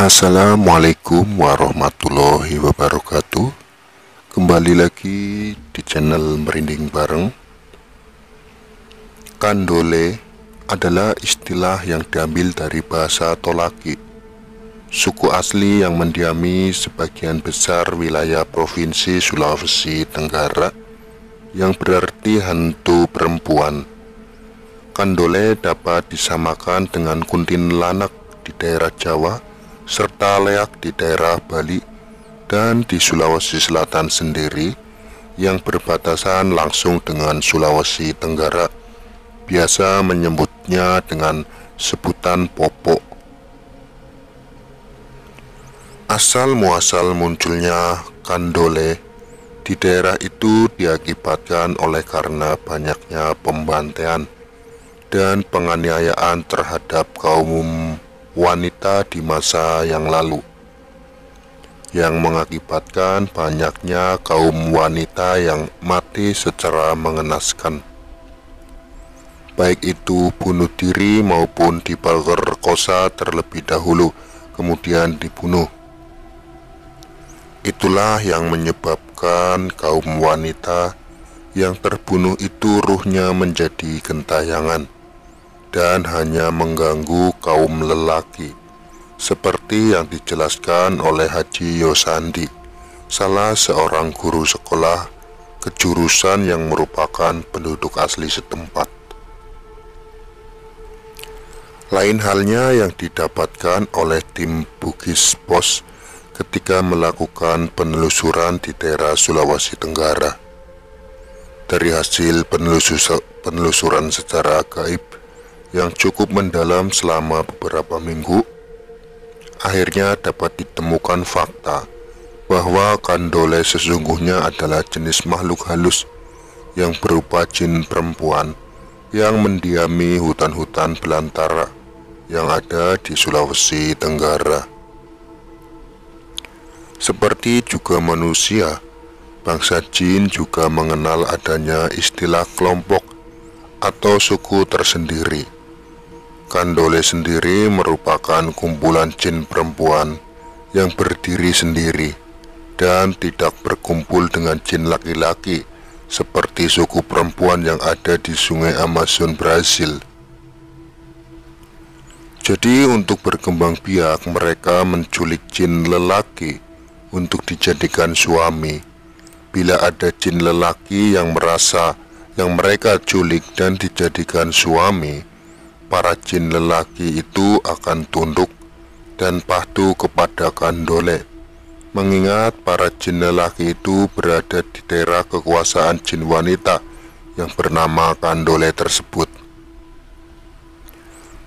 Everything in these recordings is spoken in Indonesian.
Assalamualaikum warahmatullahi wabarakatuh. Kembali lagi di channel Merinding Bareng. Kandole adalah istilah yang diambil dari bahasa Tolaki, suku asli yang mendiami sebagian besar wilayah provinsi Sulawesi Tenggara, yang berarti hantu perempuan. Kandole dapat disamakan dengan kuntilanak di daerah Jawa, serta leak di daerah Bali, dan di Sulawesi Selatan sendiri yang berbatasan langsung dengan Sulawesi Tenggara biasa menyebutnya dengan sebutan popok. Asal muasal munculnya kandole di daerah itu diakibatkan oleh karena banyaknya pembantaian dan penganiayaan terhadap kaum wanita di masa yang lalu, yang mengakibatkan banyaknya kaum wanita yang mati secara mengenaskan, baik itu bunuh diri maupun diperkosa terlebih dahulu kemudian dibunuh. Itulah yang menyebabkan kaum wanita yang terbunuh itu ruhnya menjadi gentayangan dan hanya mengganggu kaum lelaki, seperti yang dijelaskan oleh Haji Yosandi, salah seorang guru sekolah kejurusan yang merupakan penduduk asli setempat. Lain halnya yang didapatkan oleh tim Bugis Pos ketika melakukan penelusuran di daerah Sulawesi Tenggara. Dari hasil penelusuran secara gaib yang cukup mendalam selama beberapa minggu, akhirnya dapat ditemukan fakta bahwa kandole sesungguhnya adalah jenis makhluk halus yang berupa jin perempuan yang mendiami hutan-hutan belantara yang ada di Sulawesi Tenggara. Seperti juga manusia, bangsa jin juga mengenal adanya istilah kelompok atau suku tersendiri. Kandole sendiri merupakan kumpulan jin perempuan yang berdiri sendiri dan tidak berkumpul dengan jin laki-laki seperti suku perempuan yang ada di Sungai Amazon, Brasil. Jadi untuk berkembang biak mereka menculik jin lelaki untuk dijadikan suami. Bila ada jin lelaki yang mereka culik dan dijadikan suami, para jin lelaki itu akan tunduk dan patuh kepada kandole, mengingat para jin lelaki itu berada di daerah kekuasaan jin wanita yang bernama kandole tersebut.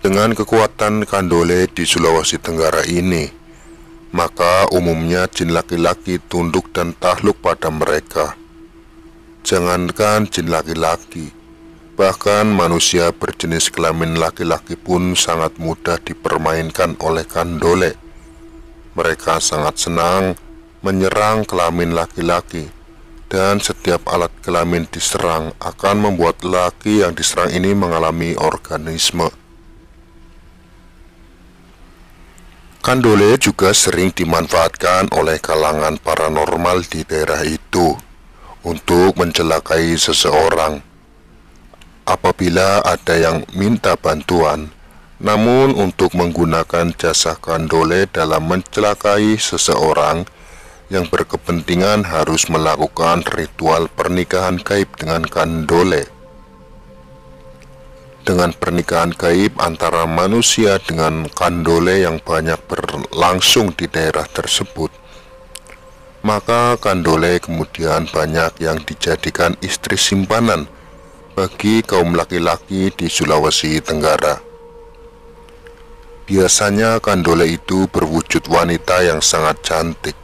Dengan kekuatan kandole di Sulawesi Tenggara ini, maka umumnya jin laki-laki tunduk dan takluk pada mereka. Jangankan jin laki-laki, bahkan manusia berjenis kelamin laki-laki pun sangat mudah dipermainkan oleh kandole. Mereka sangat senang menyerang kelamin laki-laki, dan setiap alat kelamin diserang akan membuat laki yang diserang ini mengalami orgasme. Kandole juga sering dimanfaatkan oleh kalangan paranormal di daerah itu untuk mencelakai seseorang. Apabila ada yang minta bantuan, namun untuk menggunakan jasa kandole dalam mencelakai seseorang yang berkepentingan harus melakukan ritual pernikahan gaib dengan kandole. Dengan pernikahan gaib antara manusia dengan kandole yang banyak berlangsung di daerah tersebut, maka kandole kemudian banyak yang dijadikan istri simpanan bagi kaum laki-laki di Sulawesi Tenggara. Biasanya kandole itu berwujud wanita yang sangat cantik,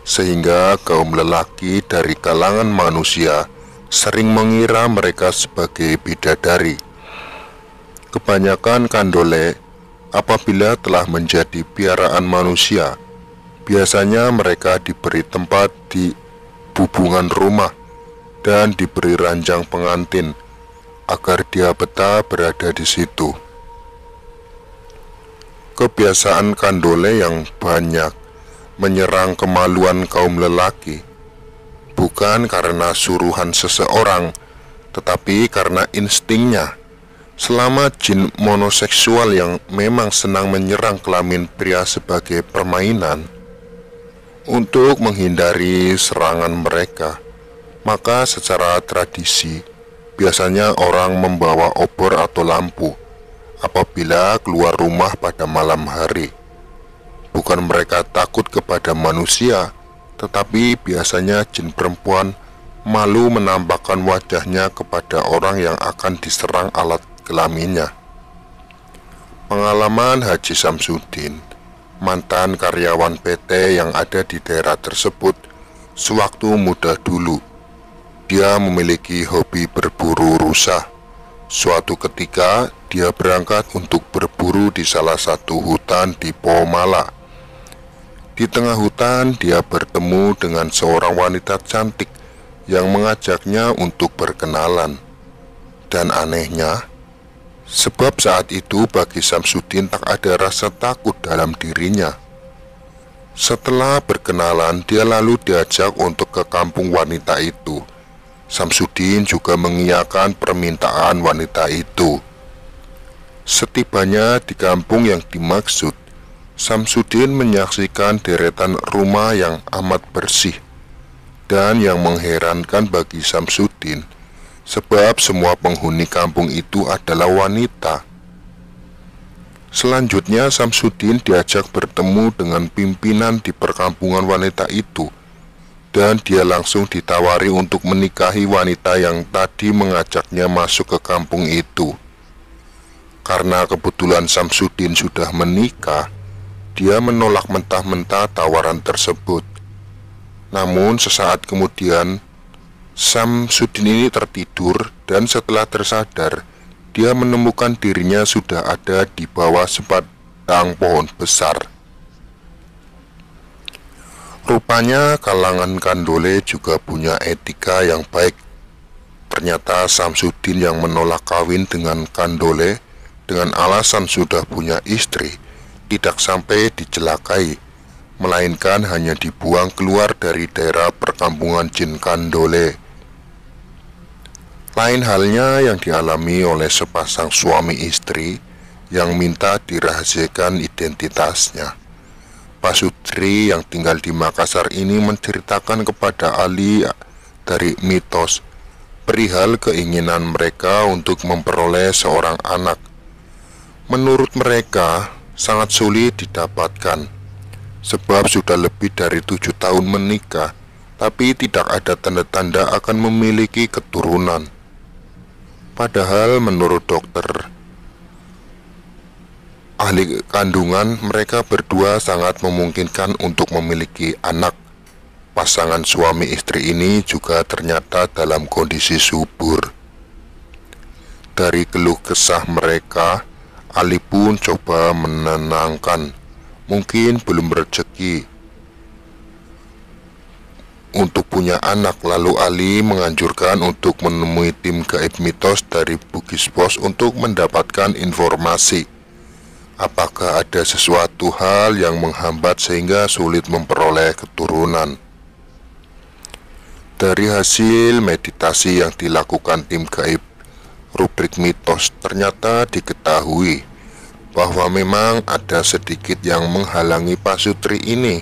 sehingga kaum lelaki dari kalangan manusia sering mengira mereka sebagai bidadari. Kebanyakan kandole apabila telah menjadi piaraan manusia, biasanya mereka diberi tempat di bubungan rumah dan diberi ranjang pengantin agar dia betah berada di situ. Kebiasaan Kandole yang banyak menyerang kemaluan kaum lelaki bukan karena suruhan seseorang, tetapi karena instingnya. Selama jin monoseksual yang memang senang menyerang kelamin pria sebagai permainan, untuk menghindari serangan mereka, maka secara tradisi biasanya orang membawa obor atau lampu apabila keluar rumah pada malam hari. Bukan mereka takut kepada manusia, tetapi biasanya jin perempuan malu menampakkan wajahnya kepada orang yang akan diserang alat kelaminnya. Pengalaman Haji Samsudin, mantan karyawan PT yang ada di daerah tersebut, sewaktu muda dulu, dia memiliki hobi berburu rusa. Suatu ketika, dia berangkat untuk berburu di salah satu hutan di Pomala. Di tengah hutan, dia bertemu dengan seorang wanita cantik yang mengajaknya untuk berkenalan. Dan anehnya, sebab saat itu bagi Samsudin tak ada rasa takut dalam dirinya. Setelah berkenalan, dia lalu diajak untuk ke kampung wanita itu. Samsudin juga mengiyakan permintaan wanita itu. Setibanya di kampung yang dimaksud, Samsudin menyaksikan deretan rumah yang amat bersih. Dan yang mengherankan bagi Samsudin, sebab semua penghuni kampung itu adalah wanita. Selanjutnya Samsudin diajak bertemu dengan pimpinan di perkampungan wanita itu, dan dia langsung ditawari untuk menikahi wanita yang tadi mengajaknya masuk ke kampung itu. Karena kebetulan Samsudin sudah menikah, dia menolak mentah-mentah tawaran tersebut. Namun sesaat kemudian Samsudin ini tertidur, dan setelah tersadar, dia menemukan dirinya sudah ada di bawah sebatang pohon besar. Rupanya kalangan Kandole juga punya etika yang baik. Ternyata Samsudin yang menolak kawin dengan Kandole dengan alasan sudah punya istri tidak sampai dicelakai, melainkan hanya dibuang keluar dari daerah perkampungan jin Kandole. Lain halnya yang dialami oleh sepasang suami istri yang minta dirahasiakan identitasnya. Pasutri yang tinggal di Makassar ini menceritakan kepada Ali dari mitos perihal keinginan mereka untuk memperoleh seorang anak. Menurut mereka sangat sulit didapatkan, sebab sudah lebih dari 7 tahun menikah, tapi tidak ada tanda-tanda akan memiliki keturunan. Padahal menurut dokter ahli kandungan, mereka berdua sangat memungkinkan untuk memiliki anak. Pasangan suami istri ini juga ternyata dalam kondisi subur. Dari keluh kesah mereka, Ali pun coba menenangkan, mungkin belum rezeki untuk punya anak. Lalu Ali menganjurkan untuk menemui tim gaib mitos dari Bugis Pos untuk mendapatkan informasi apakah ada sesuatu hal yang menghambat sehingga sulit memperoleh keturunan. Dari hasil meditasi yang dilakukan tim gaib rubrik mitos, ternyata diketahui bahwa memang ada sedikit yang menghalangi Pasutri ini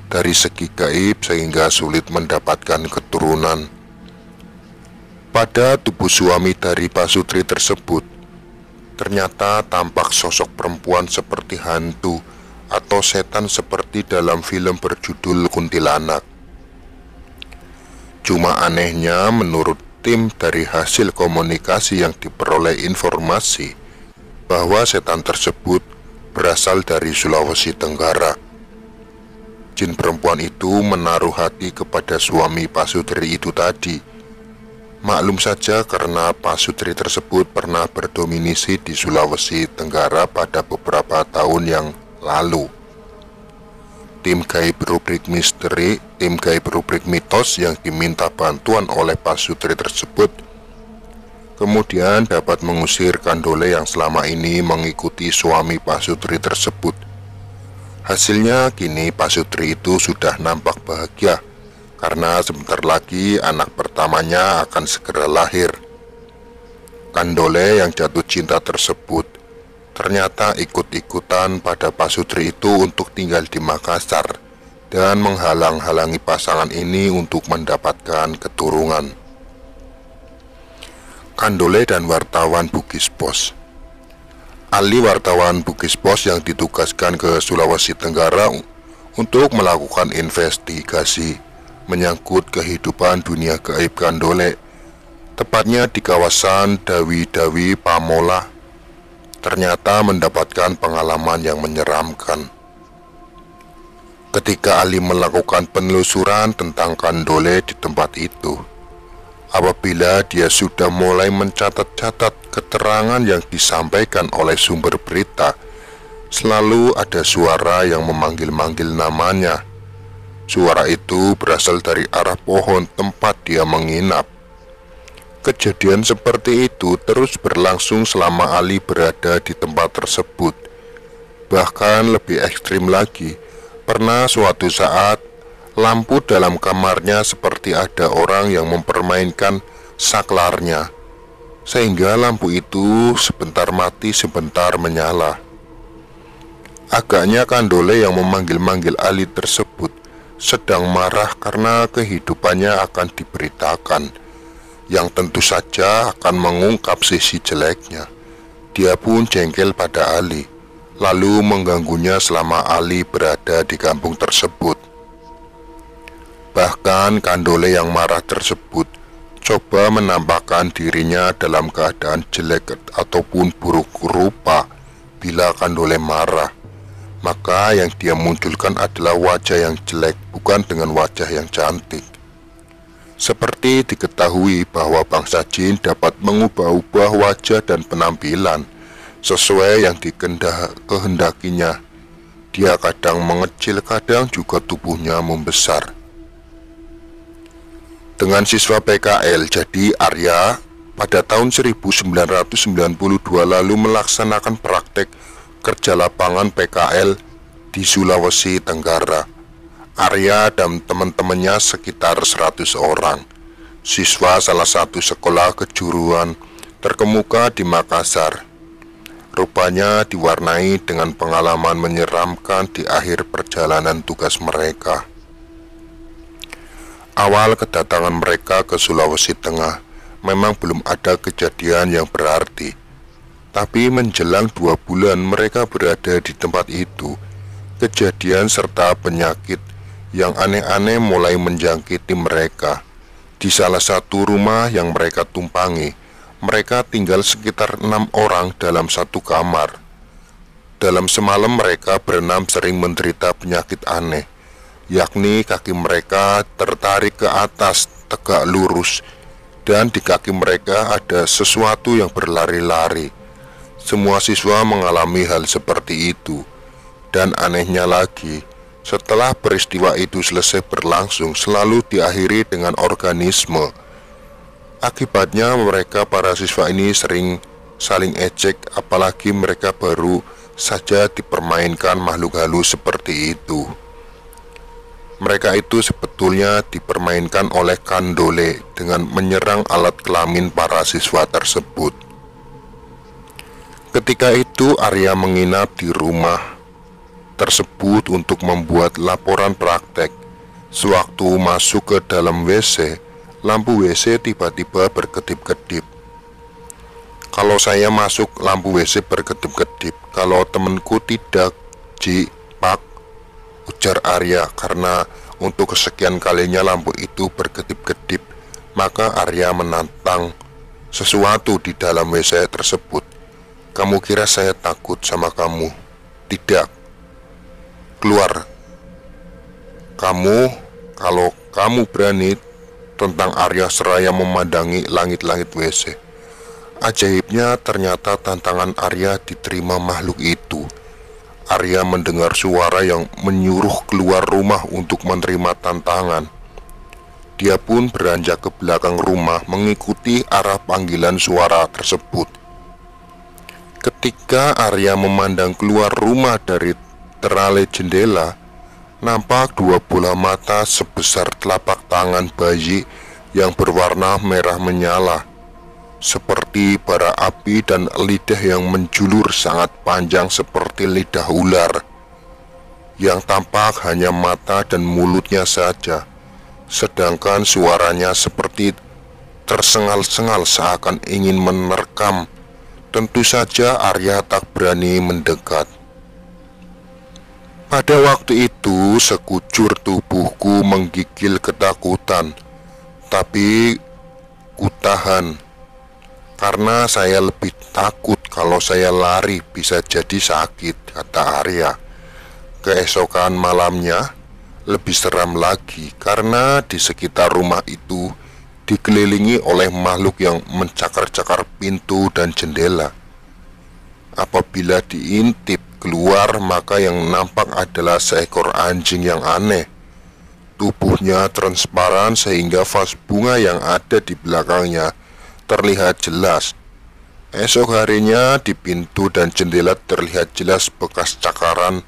dari segi gaib sehingga sulit mendapatkan keturunan. Pada tubuh suami dari Pasutri tersebut ternyata tampak sosok perempuan seperti hantu atau setan seperti dalam film berjudul Kuntilanak. Cuma anehnya menurut tim dari hasil komunikasi yang diperoleh informasi bahwa setan tersebut berasal dari Sulawesi Tenggara. Jin perempuan itu menaruh hati kepada suami Pasutri itu tadi. Maklum saja karena Pasutri tersebut pernah berdomisili di Sulawesi Tenggara pada beberapa tahun yang lalu. Tim gaib rubrik misteri, tim gaib rubrik mitos yang diminta bantuan oleh Pasutri tersebut kemudian dapat mengusir Kandole yang selama ini mengikuti suami Pasutri tersebut. Hasilnya kini Pasutri itu sudah nampak bahagia karena sebentar lagi anak pertamanya akan segera lahir. Kandole yang jatuh cinta tersebut ternyata ikut-ikutan pada Pasutri itu untuk tinggal di Makassar dan menghalang-halangi pasangan ini untuk mendapatkan keturunan. Kandole dan wartawan Bugis Pos. Ahli wartawan Bugis Pos yang ditugaskan ke Sulawesi Tenggara untuk melakukan investigasi menyangkut kehidupan dunia gaib Kandole, tepatnya di kawasan Dawi-Dawi Pamola, ternyata mendapatkan pengalaman yang menyeramkan. Ketika Ali melakukan penelusuran tentang Kandole di tempat itu, apabila dia sudah mulai mencatat-catat keterangan yang disampaikan oleh sumber berita, selalu ada suara yang memanggil-manggil namanya. Suara itu berasal dari arah pohon tempat dia menginap. Kejadian seperti itu terus berlangsung selama Ali berada di tempat tersebut. Bahkan lebih ekstrim lagi, pernah suatu saat lampu dalam kamarnya seperti ada orang yang mempermainkan saklarnya, sehingga lampu itu sebentar mati sebentar menyala. Agaknya Kandole yang memanggil-manggil Ali tersebut sedang marah karena kehidupannya akan diberitakan, yang tentu saja akan mengungkap sisi jeleknya. Dia pun jengkel pada Ali, lalu mengganggunya selama Ali berada di kampung tersebut. Bahkan Kandole yang marah tersebut coba menampakkan dirinya dalam keadaan jelek ataupun buruk rupa. Bila Kandole marah, maka yang dia munculkan adalah wajah yang jelek, bukan dengan wajah yang cantik. Seperti diketahui bahwa bangsa jin dapat mengubah-ubah wajah dan penampilan sesuai yang dikehendakinya. Dia kadang mengecil, kadang juga tubuhnya membesar. Dengan siswa PKL, jadi Arya pada tahun 1992 lalu melaksanakan praktek kerja lapangan PKL di Sulawesi Tenggara. Arya dan teman-temannya sekitar 100 orang, siswa salah satu sekolah kejuruan terkemuka di Makassar. Rupanya diwarnai dengan pengalaman menyeramkan di akhir perjalanan tugas mereka. Awal kedatangan mereka ke Sulawesi Tengah memang belum ada kejadian yang berarti. Tapi menjelang 2 bulan mereka berada di tempat itu, kejadian serta penyakit yang aneh-aneh mulai menjangkiti mereka. Di salah satu rumah yang mereka tumpangi, mereka tinggal sekitar 6 orang dalam satu kamar. Dalam semalam mereka berenam sering menderita penyakit aneh, yakni kaki mereka tertarik ke atas tegak lurus, dan di kaki mereka ada sesuatu yang berlari-lari. Semua siswa mengalami hal seperti itu. Dan anehnya lagi, setelah peristiwa itu selesai berlangsung, selalu diakhiri dengan organisme. Akibatnya mereka para siswa ini sering saling ejek, apalagi mereka baru saja dipermainkan makhluk halus seperti itu. Mereka itu sebetulnya dipermainkan oleh Kandole dengan menyerang alat kelamin para siswa tersebut. Ketika itu Arya menginap di rumah tersebut untuk membuat laporan praktek. Sewaktu masuk ke dalam WC, lampu WC tiba-tiba berkedip-kedip. Kalau saya masuk, lampu WC berkedip-kedip. Kalau temanku tidak, Ji, Pak, ujar Arya karena untuk kesekian kalinya lampu itu berkedip-kedip. Maka Arya menantang sesuatu di dalam WC tersebut. Kamu kira saya takut sama kamu? Tidak. Keluar. Kalau kamu berani, tentang Arya seraya memandangi langit-langit WC. Ajaibnya ternyata tantangan Arya diterima makhluk itu. Arya mendengar suara yang menyuruh keluar rumah untuk menerima tantangan. Dia pun beranjak ke belakang rumah mengikuti arah panggilan suara tersebut. Ketika Arya memandang keluar rumah dari terale jendela, nampak dua bola mata sebesar telapak tangan bayi yang berwarna merah menyala, seperti bara api, dan lidah yang menjulur sangat panjang seperti lidah ular. Yang tampak hanya mata dan mulutnya saja, sedangkan suaranya seperti tersengal-sengal seakan ingin menerkam. Tentu saja Arya tak berani mendekat. Pada waktu itu sekujur tubuhku menggigil ketakutan, tapi kutahan karena saya lebih takut kalau saya lari bisa jadi sakit, kata Arya. Keesokan malamnya lebih seram lagi karena di sekitar rumah itu dikelilingi oleh makhluk yang mencakar-cakar pintu dan jendela. Apabila diintip keluar, maka yang nampak adalah seekor anjing yang aneh. Tubuhnya transparan sehingga vas bunga yang ada di belakangnya terlihat jelas. Esok harinya di pintu dan jendela terlihat jelas bekas cakaran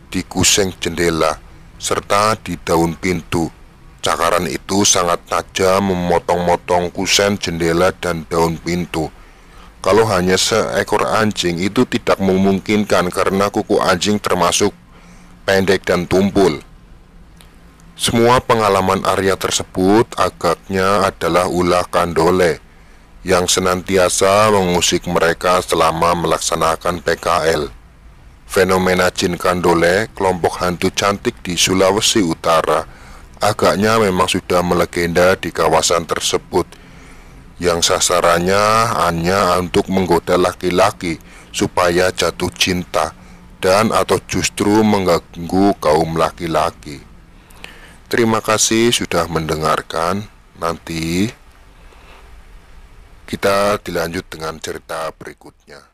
di kuseng jendela serta di daun pintu. Cakaran itu sangat tajam memotong-motong kusen jendela dan daun pintu. Kalau hanya seekor anjing itu tidak memungkinkan karena kuku anjing termasuk pendek dan tumpul. Semua pengalaman Arya tersebut agaknya adalah ulah Kandole yang senantiasa mengusik mereka selama melaksanakan PKL. Fenomena jin Kandole, kelompok hantu cantik di Sulawesi Utara, agaknya memang sudah melegenda di kawasan tersebut, yang sasarannya hanya untuk menggoda laki-laki supaya jatuh cinta dan atau justru mengganggu kaum laki-laki. Terima kasih sudah mendengarkan. Nanti kita dilanjut dengan cerita berikutnya.